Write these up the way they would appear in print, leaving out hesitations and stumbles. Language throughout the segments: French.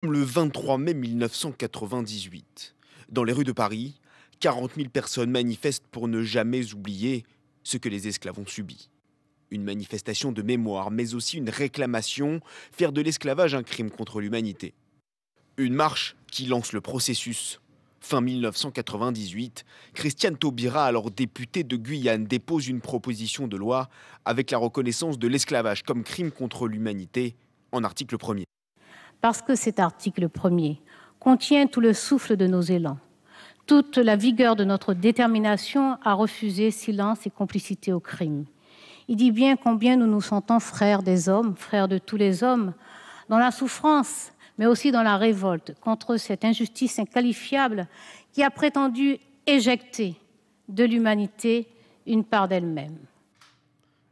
Le 23 mai 1998, dans les rues de Paris, 40 000 personnes manifestent pour ne jamais oublier ce que les esclaves ont subi. Une manifestation de mémoire, mais aussi une réclamation, faire de l'esclavage un crime contre l'humanité. Une marche qui lance le processus. Fin 1998, Christiane Taubira, alors députée de Guyane, dépose une proposition de loi avec la reconnaissance de l'esclavage comme crime contre l'humanité en article 1er. Parce que cet article 1er contient tout le souffle de nos élans, toute la vigueur de notre détermination à refuser silence et complicité au crime. Il dit bien combien nous nous sentons frères des hommes, frères de tous les hommes, dans la souffrance, mais aussi dans la révolte contre cette injustice inqualifiable qui a prétendu éjecter de l'humanité une part d'elle-même.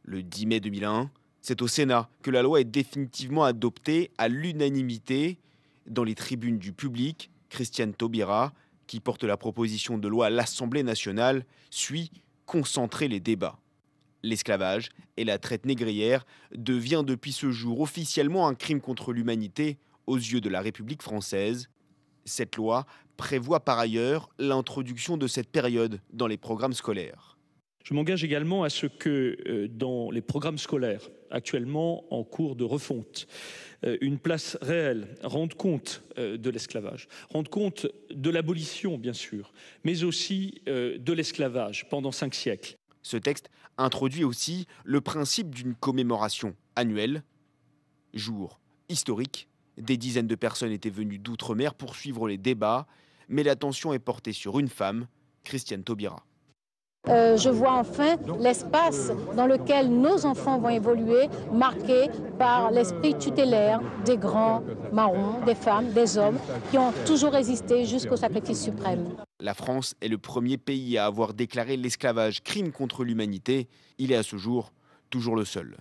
Le 10 mai 2001, c'est au Sénat que la loi est définitivement adoptée à l'unanimité. Dans les tribunes du public, Christiane Taubira, qui porte la proposition de loi à l'Assemblée nationale, suit concentrer les débats. L'esclavage et la traite négrière devient depuis ce jour officiellement un crime contre l'humanité aux yeux de la République française. Cette loi prévoit par ailleurs l'introduction de cette période dans les programmes scolaires. Je m'engage également à ce que dans les programmes scolaires actuellement en cours de refonte, une place réelle rende compte de l'esclavage, rende compte de l'abolition bien sûr, mais aussi de l'esclavage pendant 5 siècles. Ce texte introduit aussi le principe d'une commémoration annuelle, jour historique. Des dizaines de personnes étaient venues d'outre-mer pour suivre les débats, mais l'attention est portée sur une femme, Christiane Taubira. Je vois enfin l'espace dans lequel nos enfants vont évoluer, marqués par l'esprit tutélaire des grands marrons, des femmes, des hommes qui ont toujours résisté jusqu'au sacrifice suprême. La France est le premier pays à avoir déclaré l'esclavage crime contre l'humanité. Il est à ce jour toujours le seul.